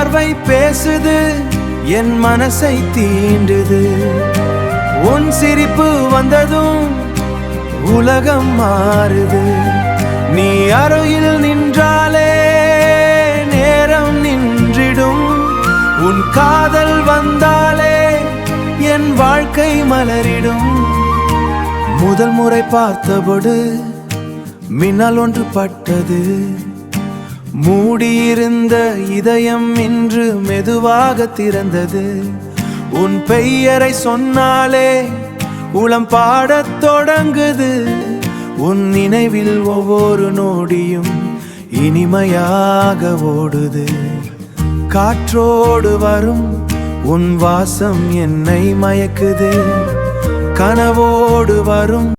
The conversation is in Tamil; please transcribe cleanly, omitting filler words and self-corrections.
பார்வை பேசுது, என் மனசை தீண்டுது. உன் சிரிப்பு வந்ததும் உலகம் மாறுது. நீ அருகில் நின்றாலே நேரம் நின்றிடும். உன் காதல் வந்தாலே என் வாழ்க்கை மலரிடும். முதல் முறை பார்த்தபோது மின்னல் ஒன்று பட்டது. மூடியிருந்த இதயம் இன்று மெதுவாக திறந்தது. உன் பெயரை சொன்னாலே உளம் பாடத் தொடங்குது. உன் நினைவில் ஒவ்வொரு நொடியும் இனிமையாக ஓடுது. காற்றோடு வரும் உன் வாசம் என்னை மயக்குது. கனவோடு வரும்